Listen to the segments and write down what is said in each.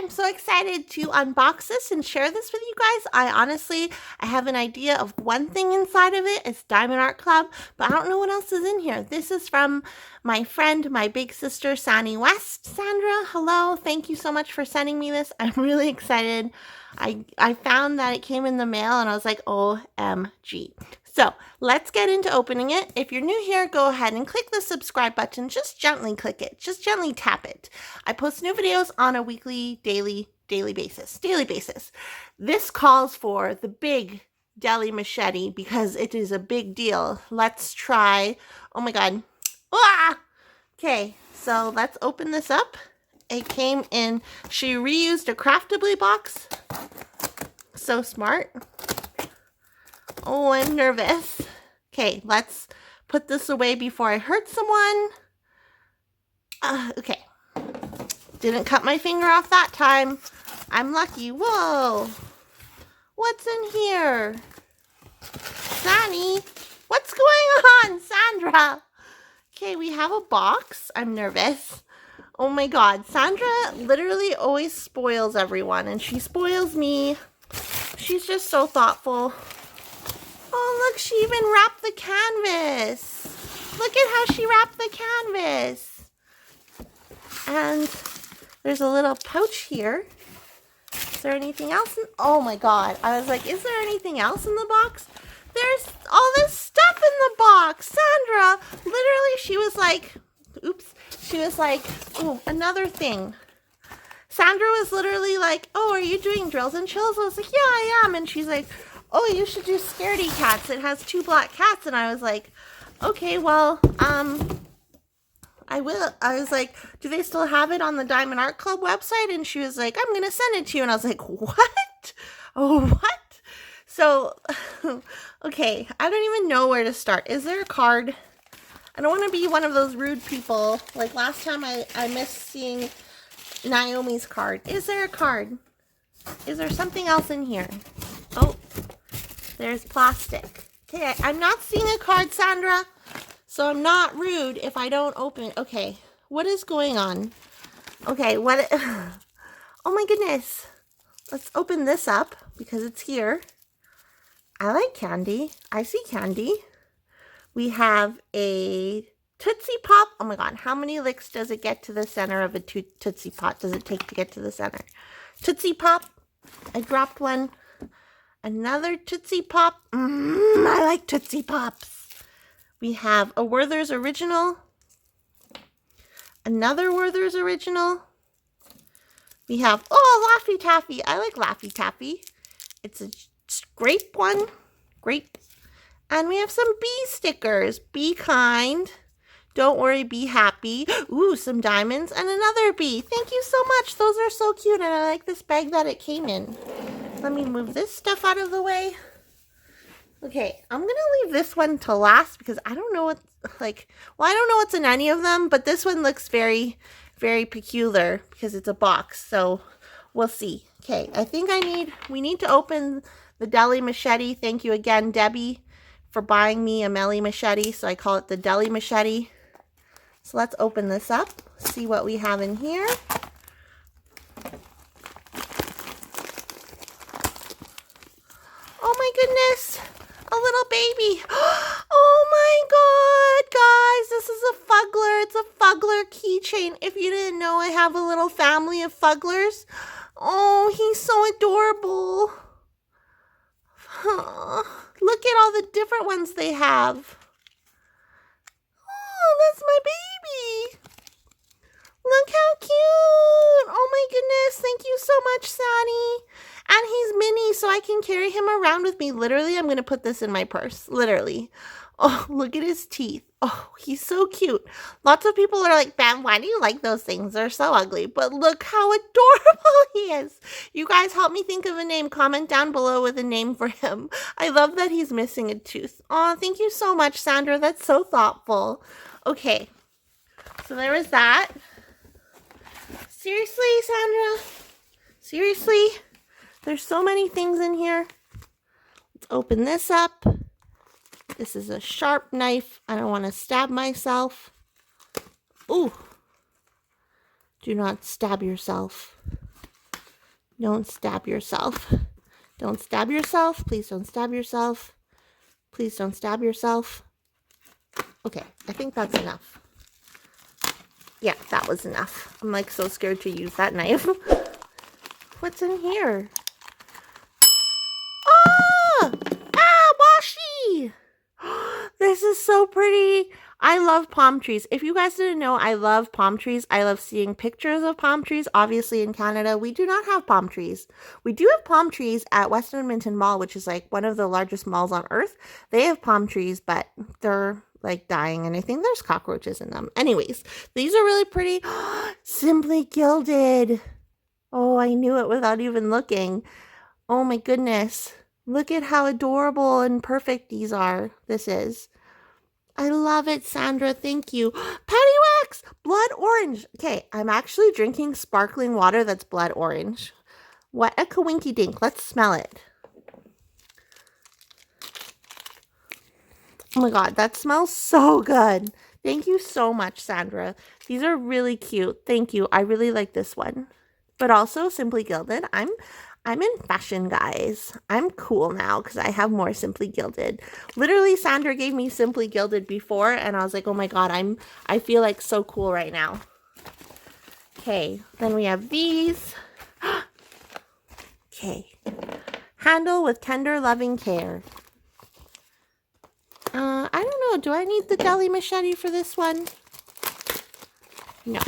I'm so excited to unbox this and share this with you guys. I have an idea of one thing inside of it. It's Diamond Art Club, but I don't know what else is in here. This is from my friend, my big sister, Sanny West. Sandra, hello. Thank you so much for sending me this. I'm really excited. I found that it came in the mail and I was like, OMG. So let's get into opening it. If you're new here, go ahead and click the subscribe button. Just gently click it. Just gently tap it. I post new videos on a weekly, daily basis. This calls for the big Deli Machete because it is a big deal. Let's try. Oh my God. Ah! Okay, so let's open this up. It came in, she reused a Craftably box. So smart. Oh, I'm nervous. Okay, let's put this away before I hurt someone. Okay. Didn't cut my finger off that time. I'm lucky. Whoa. What's in here? Sanny, what's going on, Sandra? Okay, we have a box. I'm nervous. Oh my God. Sandra literally always spoils everyone, and she spoils me. She's just so thoughtful. Oh, look, she even wrapped the canvas. Look at how she wrapped the canvas. And there's a little pouch here. Is there anything else? Oh my God. I was like, is there anything else in the box? There's all this stuff in the box. Sandra, literally, she was like, oops. She was like, oh, another thing. Sandra was literally like, oh, are you doing drills and chills? I was like, yeah, I am. And she's like, oh, you should do Scaredy Cats. It has 2 black cats. And I was like, okay, well, I will. I was like, do they still have it on the Diamond Art Club website? And she was like, I'm going to send it to you. And I was like, what? Oh, what? So, okay, I don't even know where to start. Is there a card? I don't want to be one of those rude people. Like last time I missed seeing Naomi's card. Is there a card? Is there something else in here? Oh, there's plastic. Okay, I'm not seeing a card, Sandra. So I'm not rude if I don't open. Okay, what is going on? Okay, what? Oh my goodness. Let's open this up because it's here. I like candy. I see candy. We have a Tootsie Pop. Oh my God, how many licks does it get to the center of a Tootsie Pop? Does it take to get to the center? Tootsie Pop. I dropped one. Another Tootsie Pop. I like Tootsie Pops. We have a Werther's Original. Another Werther's Original. We have, oh, Laffy Taffy. I like Laffy Taffy. It's a grape one. Grape. And we have some bee stickers. Be kind. Don't worry, be happy. Ooh, some diamonds and another bee. Thank you so much. Those are so cute. And I like this bag that it came in. Let me move this stuff out of the way. Okay, I'm going to leave this one to last because I don't know what, like, well, I don't know what's in any of them, but this one looks very, very peculiar because it's a box. So we'll see. Okay, I think we need to open the Deli Machete. Thank you again, Debbie, for buying me a Melly Machete. So I call it the Deli Machete. So let's open this up, see what we have in here. Oh my goodness, a little baby. Oh my God, guys, this is a Fuggler. It's a Fuggler keychain. If you didn't know, I have a little family of Fugglers. Oh, he's so adorable. Look at all the different ones they have. Oh, that's my baby. Look how cute. Oh my goodness. Thank you so much, Sanny. And he's mini, so I can carry him around with me. Literally, I'm going to put this in my purse. Literally. Oh, look at his teeth. Oh, he's so cute. Lots of people are like, Bam, why do you like those things? They're so ugly. But look how adorable he is. You guys help me think of a name. Comment down below with a name for him. I love that he's missing a tooth. Oh, thank you so much, Sandra. That's so thoughtful. Okay. So there was that. Seriously, Sandra? Seriously? There's so many things in here. Let's open this up. This is a sharp knife. I don't want to stab myself. Ooh. Do not stab yourself. Don't stab yourself. Don't stab yourself. Please don't stab yourself. Please don't stab yourself. Okay, I think that's enough. Yeah, that was enough. I'm like so scared to use that knife. What's in here? Ah! Ah, washi! This is so pretty. I love palm trees. If you guys didn't know, I love palm trees. I love seeing pictures of palm trees. Obviously, in Canada, we do not have palm trees. We do have palm trees at West Edmonton Mall, which is like one of the largest malls on earth. They have palm trees, but they're like dying, and I think there's cockroaches in them. Anyways, these are really pretty. Simply Gilded. Oh, I knew it without even looking. Oh my goodness. Look at how adorable and perfect these are. This is. I love it, Sandra. Thank you. Patty wax! Blood orange. Okay, I'm actually drinking sparkling water that's blood orange. What a coinky dink. Let's smell it. Oh my god, that smells so good. Thank you so much, Sandra. These are really cute. Thank you. I really like this one. But also Simply Gilded. I'm in fashion, guys. I'm cool now because I have more Simply Gilded. Literally, Sandra gave me Simply Gilded before, and I was like, oh my god, I feel like so cool right now. Okay, then we have these. Okay. Handle with tender, loving care. I don't know. Do I need the Deli Machete for this one? No.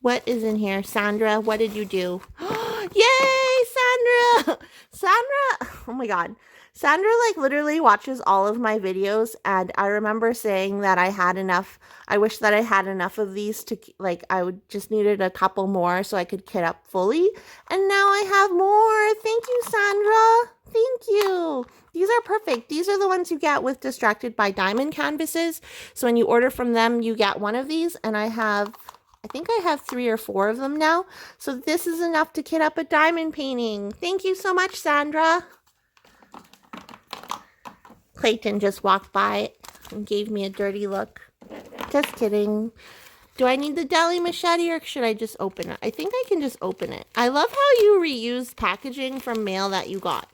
What is in here? Sandra, what did you do? Yay, Sandra! Sandra, oh my god. Sandra like literally watches all of my videos, and I remember saying that I had enough. I wish that I had enough of these to like I would just needed a couple more so I could kit up fully. And now I have more. Thank you, Sandra. Thank you. These are perfect. These are the ones you get with Distracted by Diamond canvases. So when you order from them, you get one of these, and I think I have 3 or 4 of them now. So this is enough to kit up a diamond painting. Thank you so much, Sandra. Clayton just walked by and gave me a dirty look. Just kidding. Do I need the Deli Machete or should I just open it? I think I can just open it. I love how you reuse packaging from mail that you got.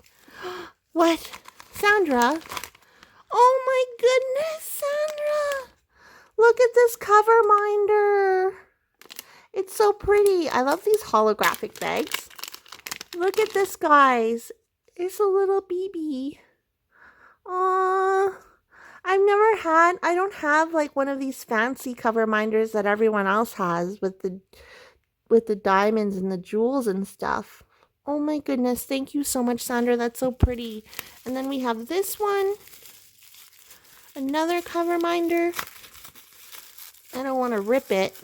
What? Sandra? Oh my goodness, Sandra. Look at this cover minder. It's so pretty. I love these holographic bags. Look at this, guys. It's a little BB. Aww. I don't have like one of these fancy cover minders that everyone else has with the diamonds and the jewels and stuff. Oh my goodness. Thank you so much, Sandra. That's so pretty. And then we have this one. Another cover minder. I don't want to rip it.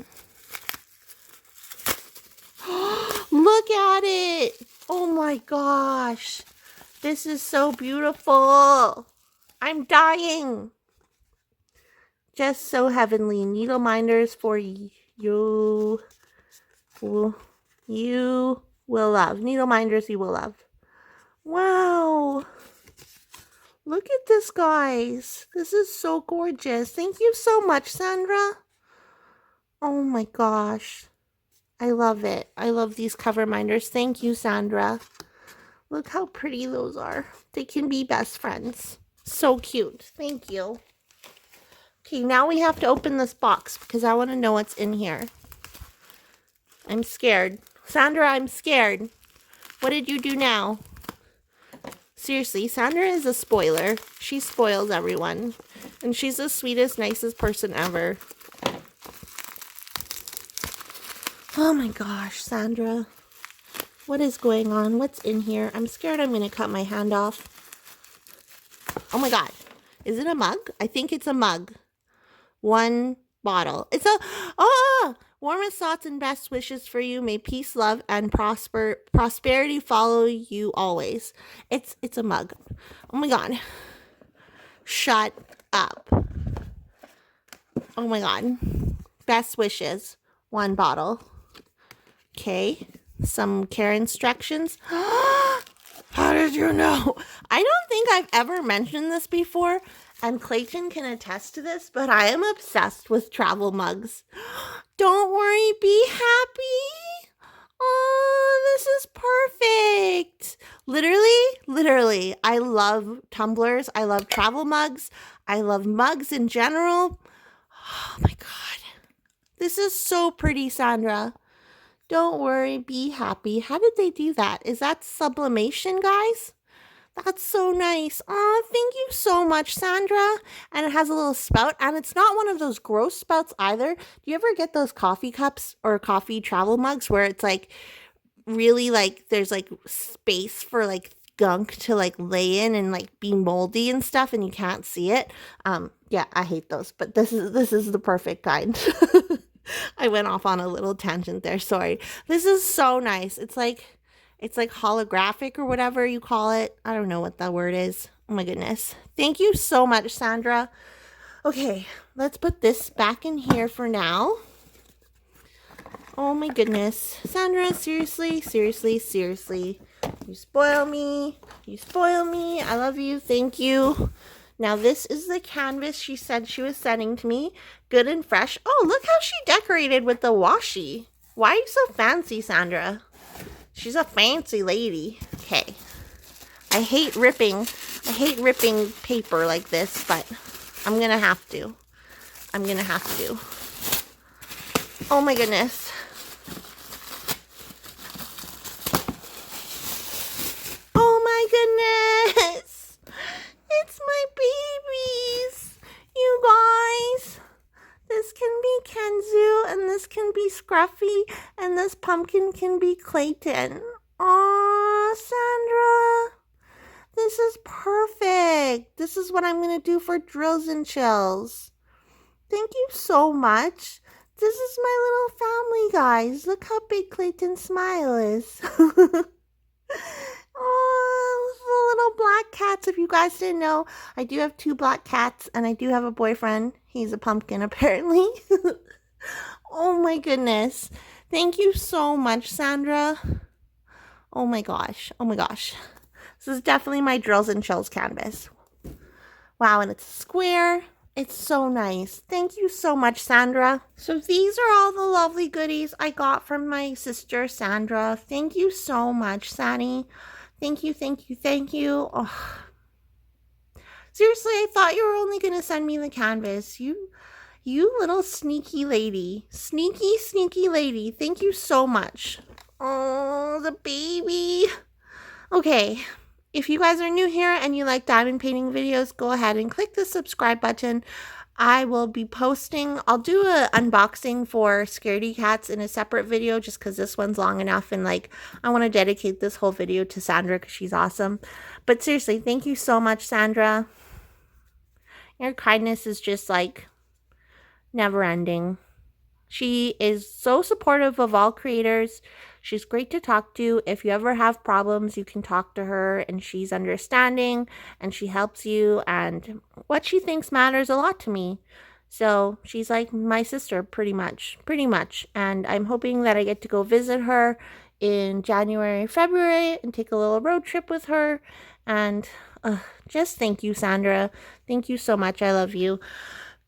Look at it. Oh my gosh. This is so beautiful. I'm dying. Just so heavenly. Needle minders for you. You will love. Needle minders you will love. Wow. Look at this, guys. This is so gorgeous. Thank you so much, Sandra. Oh my gosh. I love it. I love these cover minders. Thank you, Sandra. Look how pretty those are. They can be best friends. So cute. Thank you. Okay, now we have to open this box because I want to know what's in here. I'm scared. Sandra, I'm scared. What did you do now? Seriously, Sandra is a spoiler. She spoils everyone. And she's the sweetest, nicest person ever. Oh my gosh, Sandra. What is going on? What's in here? I'm scared I'm going to cut my hand off. Oh my god. Is it a mug? I think it's a mug. One bottle. It's a... Oh! Warmest thoughts and best wishes for you. May peace, love, and prosperity follow you always. It's a mug. Oh my god. Shut up. Oh my god. Best wishes. One bottle. Okay. Some care instructions. How did you know? I don't think I've ever mentioned this before, and Clayton can attest to this, but I am obsessed with travel mugs. Don't worry, be happy. Literally, I love tumblers. I love travel mugs. I love mugs in general. Oh my God. This is so pretty, Sandra. Don't worry, be happy. How did they do that? Is that sublimation, guys? That's so nice. Oh, thank you so much, Sandra. And it has a little spout, and it's not one of those gross spouts either. Do you ever get those coffee cups or coffee travel mugs where it's like really like there's like space for like gunk to like lay in and like be moldy and stuff and you can't see it? Yeah, I hate those, but this is the perfect kind. I went off on a little tangent there, sorry. This is so nice. It's like holographic or whatever you call it. I don't know what that word is. Oh my goodness. Thank you so much, Sandra. Okay, let's put this back in here for now. Oh my goodness. Sandra, seriously. You spoil me. I love you. Thank you. Now this is the canvas she said she was sending to me. Good and fresh. Oh, look how she decorated with the washi. Why are you so fancy, Sandra? She's a fancy lady. Okay. I hate ripping paper like this, but I'm gonna have to. Oh my goodness. Oh my goodness. It's my babies. You guys. This can be Kenzu, and this can be Scruffy, and this pumpkin can be Clayton. Aw, Sandra. This is perfect. This is what I'm going to do for Drills and Chills. Thank you so much. This is my little family, guys. Look how big Clayton's smile is. Oh, the little black cats. If you guys didn't know, I do have 2 black cats, and I do have a boyfriend. He's a pumpkin, apparently. Oh my goodness. Thank you so much, Sandra. Oh my gosh. This is definitely my Drills and Chills canvas. Wow, and it's square. It's so nice. Thank you so much, Sandra. So these are all the lovely goodies I got from my sister, Sandra. Thank you so much, Sanny. Thank you. Oh. Seriously, I thought you were only going to send me the canvas. You little sneaky lady. Sneaky lady. Thank you so much. Oh, the baby. Okay. If you guys are new here and you like diamond painting videos, go ahead and click the subscribe button. I will be posting, I'll do an unboxing for Scaredy Cats in a separate video just because this one's long enough, and like I want to dedicate this whole video to Sandra because she's awesome. But seriously, thank you so much, Sandra. Your kindness is just like never ending. She is so supportive of all creators. She's great to talk to. If you ever have problems, you can talk to her, and she's understanding and she helps you, and what she thinks matters a lot to me. So she's like my sister pretty much. And I'm hoping that I get to go visit her in January, February and take a little road trip with her. And just thank you, Sandra. Thank you so much. I love you.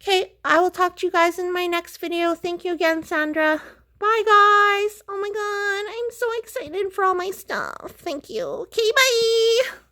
Okay, I will talk to you guys in my next video. Thank you again, Sandra. Bye, guys. Oh my God, I'm so excited for all my stuff. Thank you. Okay, bye.